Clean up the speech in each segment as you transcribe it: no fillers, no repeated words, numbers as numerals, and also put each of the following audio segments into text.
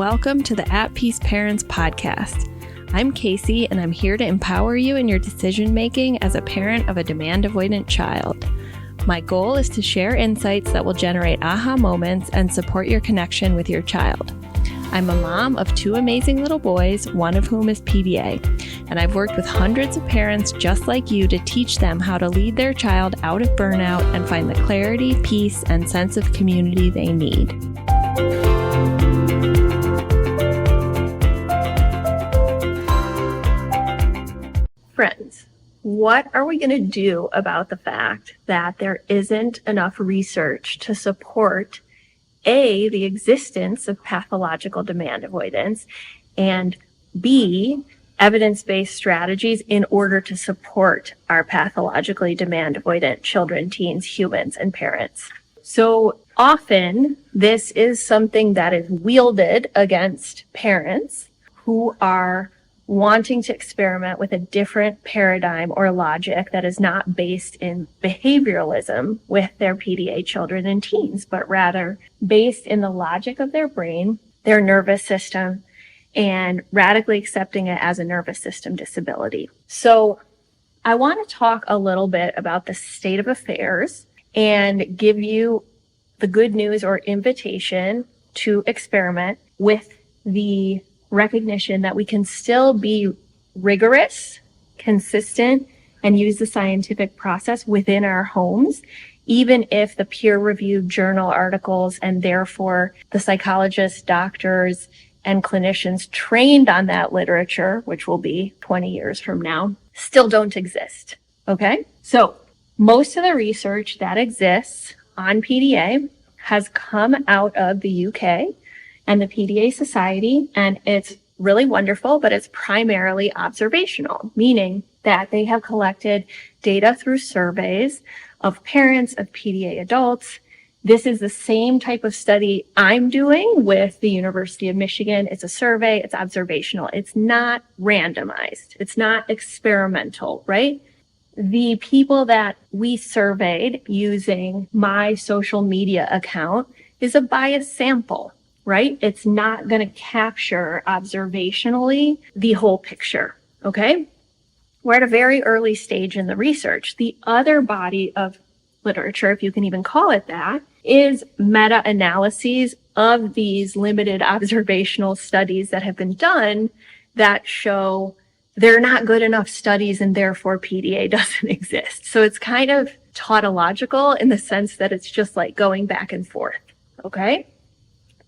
welcome to the At Peace Parents podcast. I'm Casey, and I'm here to empower you in your decision-making as a parent of a demand-avoidant child. My goal is to share insights that will generate aha moments and support your connection with your child. I'm a mom of two amazing little boys, one of whom is PDA, and I've worked with hundreds of parents just like you to teach them how to lead their child out of burnout and find the clarity, peace, and sense of community they need. Friends, what are we going to do about the fact that there isn't enough research to support A, the existence of pathological demand avoidance, and B, evidence-based strategies in order to support our pathologically demand avoidant children, teens, humans, and parents? So often, this is something that is wielded against parents who are wanting to experiment with a different paradigm or logic that is not based in behavioralism with their PDA children and teens, but rather based in the logic of their brain, their nervous system, and radically accepting it as a nervous system disability. So I want to talk a little bit about the state of affairs and give you the good news or invitation to experiment with the recognition that we can still be rigorous, consistent, and use the scientific process within our homes, even if the peer-reviewed journal articles and therefore the psychologists, doctors, and clinicians trained on that literature, which will be 20 years from now, still don't exist. Okay? So most of the research that exists on PDA has come out of the UK and the PDA Society, and it's really wonderful, but it's primarily observational, meaning that they have collected data through surveys of parents of PDA adults. This is the same type of study I'm doing with the University of Michigan. It's a survey, it's observational, it's not randomized, it's not experimental, right? The people that we surveyed using my social media account is a biased sample, right? It's not going to capture observationally the whole picture, okay? We're at a very early stage in the research. The other body of literature, if you can even call it that, is meta-analyses of these limited observational studies that have been done that show they're not good enough studies and therefore PDA doesn't exist. So it's kind of tautological in the sense that it's just like going back and forth, okay?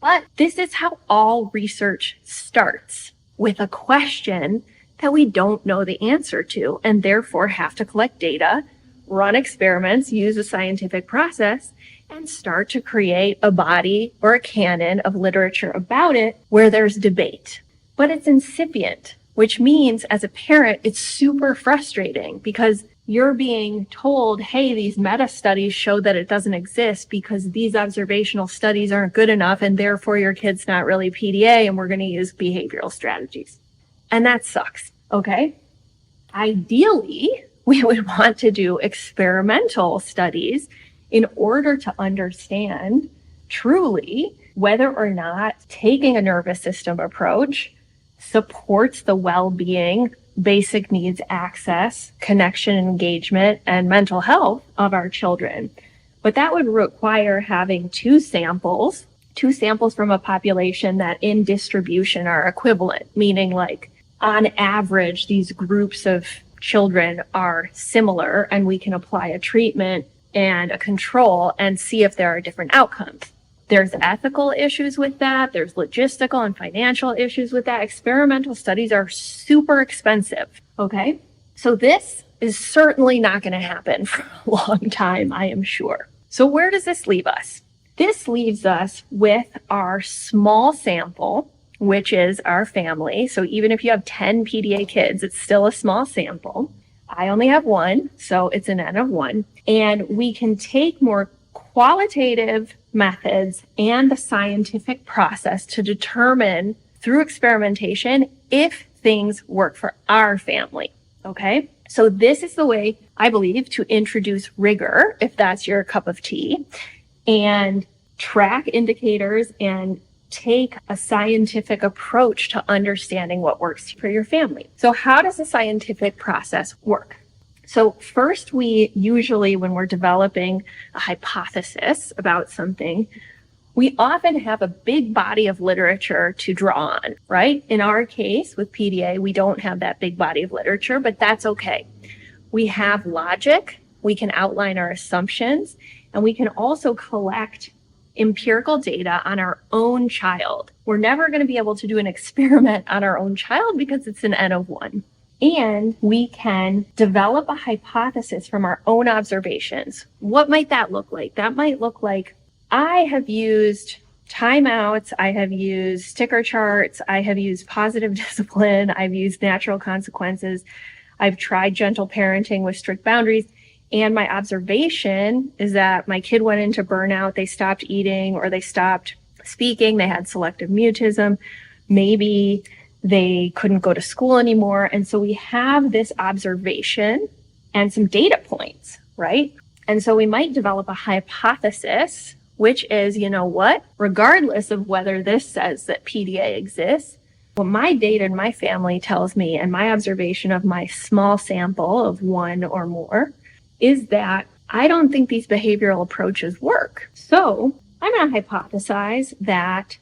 But this is how all research starts, with a question that we don't know the answer to and therefore have to collect data, run experiments, use a scientific process, and start to create a body or a canon of literature about it where there's debate. But it's incipient, which means as a parent, it's super frustrating because you're being told, hey, these meta studies show that it doesn't exist because these observational studies aren't good enough and therefore your kid's not really PDA and we're going to use behavioral strategies. And that sucks, okay? Ideally, we would want to do experimental studies in order to understand truly whether or not taking a nervous system approach supports the well-being, basic needs access, connection, engagement, and mental health of our children. But that would require having two samples from a population that in distribution are equivalent, meaning like on average, these groups of children are similar and we can apply a treatment and a control and see if there are different outcomes. There's ethical issues with that. There's logistical and financial issues with that. Experimental studies are super expensive, okay? So this is certainly not going to happen for a long time, I am sure. So where does this leave us? This leaves us with our small sample, which is our family. So even if you have 10 PDA kids, it's still a small sample. I only have one, so it's an N of 1. And we can take more qualitative methods and the scientific process to determine through experimentation if things work for our family, okay? So this is the way, I believe, to introduce rigor, if that's your cup of tea, and track indicators and take a scientific approach to understanding what works for your family. So how does the scientific process work? So first, we usually, when we're developing a hypothesis about something, we often have a big body of literature to draw on, right? In our case with PDA, we don't have that big body of literature, but that's okay. We have logic, we can outline our assumptions, and we can also collect empirical data on our own child. We're never going to be able to do an experiment on our own child because it's an N of 1. And we can develop a hypothesis from our own observations. What might that look like? That might look like, I have used timeouts, I have used sticker charts, I have used positive discipline, I've used natural consequences, I've tried gentle parenting with strict boundaries. And my observation is that my kid went into burnout, they stopped eating or they stopped speaking, they had selective mutism, maybe they couldn't go to school anymore. And so we have this observation and some data points, right? And so we might develop a hypothesis, which is, you know what, regardless of whether this says that PDA exists, what my data and my family tells me and my observation of my small sample of 1 or more is that I don't think these behavioral approaches work. So I'm going to hypothesize that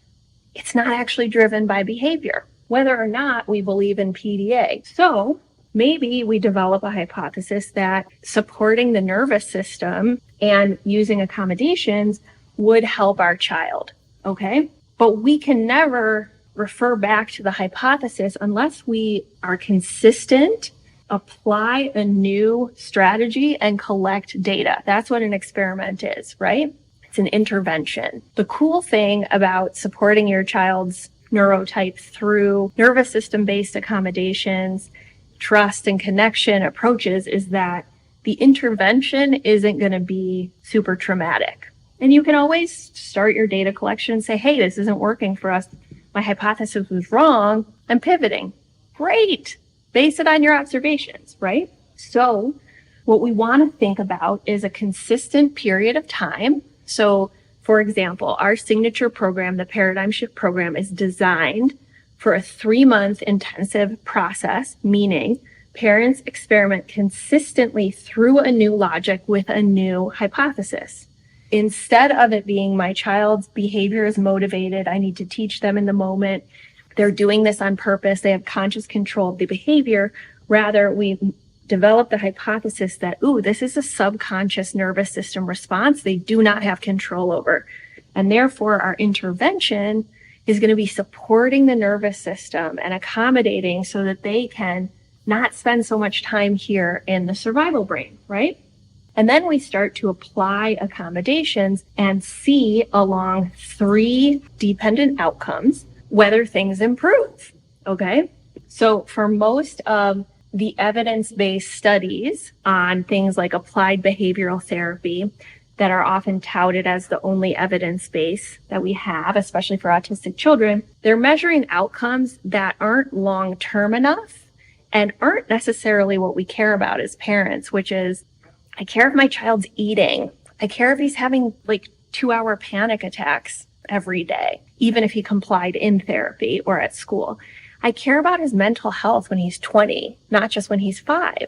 it's not actually driven by behavior, whether or not we believe in PDA. So maybe we develop a hypothesis that supporting the nervous system and using accommodations would help our child, okay? But we can never refer back to the hypothesis unless we are consistent, apply a new strategy, and collect data. That's what an experiment is, right? It's an intervention. The cool thing about supporting your child's neurotype through nervous system-based accommodations, trust and connection approaches is that the intervention isn't going to be super traumatic. And you can always start your data collection and say, hey, this isn't working for us. My hypothesis was wrong. I'm pivoting. Great. Base it on your observations, right? So what we want to think about is a consistent period of time. So for example, our signature program, the Paradigm Shift program, is designed for a 3-month intensive process, meaning parents experiment consistently through a new logic with a new hypothesis. Instead of it being my child's behavior is motivated, I need to teach them in the moment, they're doing this on purpose, they have conscious control of the behavior, rather we develop the hypothesis that, this is a subconscious nervous system response they do not have control over. And therefore, our intervention is going to be supporting the nervous system and accommodating so that they can not spend so much time here in the survival brain, right? And then we start to apply accommodations and see along 3 dependent outcomes whether things improve, okay? So for most of the evidence-based studies on things like applied behavioral therapy that are often touted as the only evidence base that we have, especially for autistic children, they're measuring outcomes that aren't long-term enough and aren't necessarily what we care about as parents, which is, I care if my child's eating. I care if he's having 2-hour panic attacks every day, even if he complied in therapy or at school. I care about his mental health when he's 20, not just when he's 5,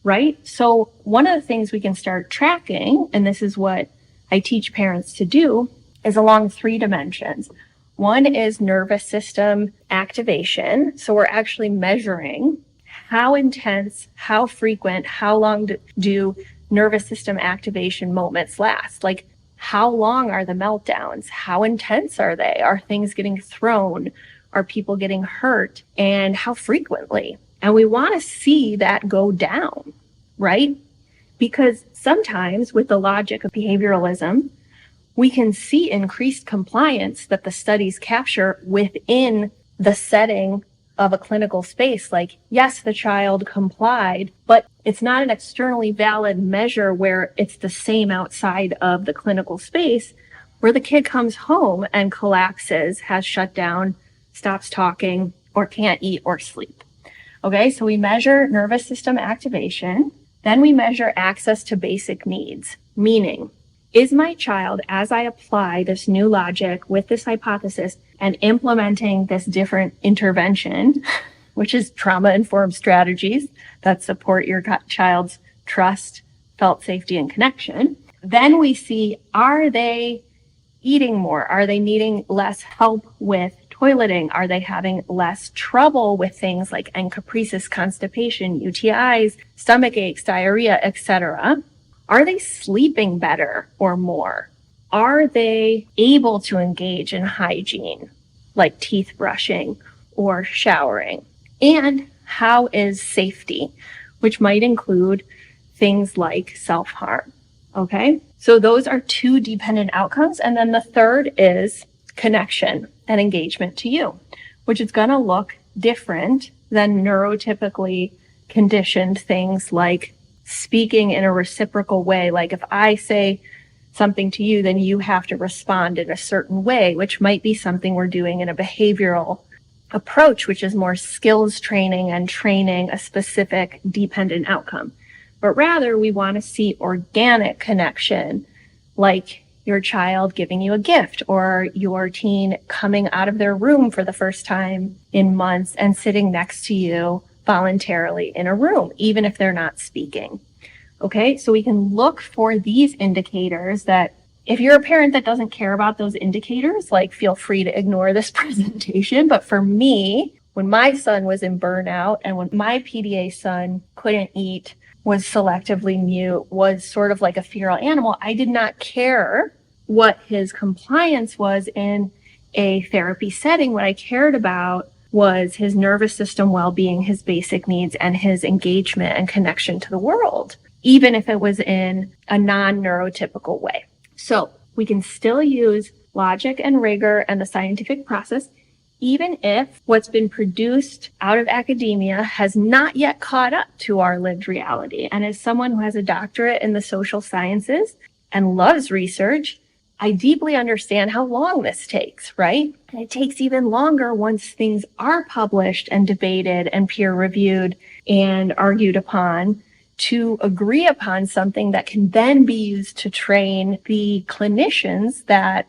right? So one of the things we can start tracking, and this is what I teach parents to do, is along 3 dimensions. One is nervous system activation. So we're actually measuring how intense, how frequent, how long do nervous system activation moments last? Like, how long are the meltdowns? How intense are they? Are things getting thrown? Are people getting hurt? And how frequently? And we want to see that go down, right? Because sometimes with the logic of behavioralism, we can see increased compliance that the studies capture within the setting of a clinical space. Like, yes, the child complied, but it's not an externally valid measure where it's the same outside of the clinical space, where the kid comes home and collapses, has shut down, stops talking, or can't eat or sleep. Okay, so we measure nervous system activation. Then we measure access to basic needs, meaning, is my child, as I apply this new logic with this hypothesis, and implementing this different intervention, which is trauma-informed strategies that support your child's trust, felt safety, and connection, then we see, are they eating more? Are they needing less help with toileting? Are they having less trouble with things like endocaprices, constipation, UTIs, stomach aches, diarrhea, etc.? Are they sleeping better or more? Are they able to engage in hygiene, like teeth brushing or showering? And how is safety, which might include things like self-harm? Okay, so those are two dependent outcomes. And then the third is connection and engagement to you, which is going to look different than neurotypically conditioned things like speaking in a reciprocal way. Like if I say something to you, then you have to respond in a certain way, which might be something we're doing in a behavioral approach, which is more skills training and training a specific dependent outcome. But rather, we want to see organic connection, like your child giving you a gift or your teen coming out of their room for the first time in months and sitting next to you voluntarily in a room, even if they're not speaking. Okay, so we can look for these indicators that if you're a parent that doesn't care about those indicators, like feel free to ignore this presentation. But for me, when my son was in burnout and when my PDA son couldn't eat, was selectively mute, was sort of like a feral animal, I did not care what his compliance was in a therapy setting. What I cared about was his nervous system well-being, his basic needs, and his engagement and connection to the world, even if it was in a non-neurotypical way. So we can still use logic and rigor and the scientific process, even if what's been produced out of academia has not yet caught up to our lived reality. And as someone who has a doctorate in the social sciences and loves research, I deeply understand how long this takes, right? And it takes even longer once things are published and debated and peer-reviewed and argued upon to agree upon something that can then be used to train the clinicians that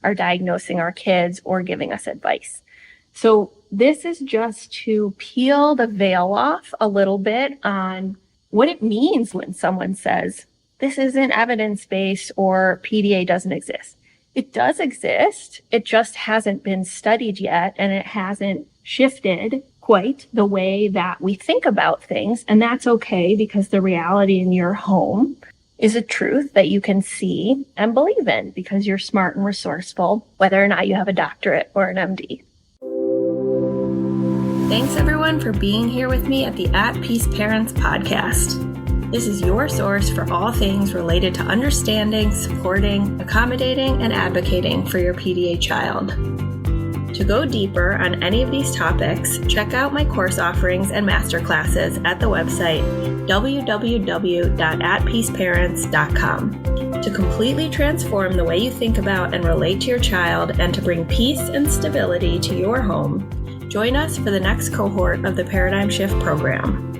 are diagnosing our kids or giving us advice. So this is just to peel the veil off a little bit on what it means when someone says, this isn't evidence-based or PDA doesn't exist. It does exist. It just hasn't been studied yet, and it hasn't shifted quite the way that we think about things. And that's okay, because the reality in your home is a truth that you can see and believe in because you're smart and resourceful, whether or not you have a doctorate or an MD. Thanks everyone for being here with me at the At Peace Parents podcast. This is your source for all things related to understanding, supporting, accommodating, and advocating for your PDA child. To go deeper on any of these topics, check out my course offerings and masterclasses at the website www.atpeaceparents.com. To completely transform the way you think about and relate to your child and to bring peace and stability to your home, join us for the next cohort of the Paradigm Shift program.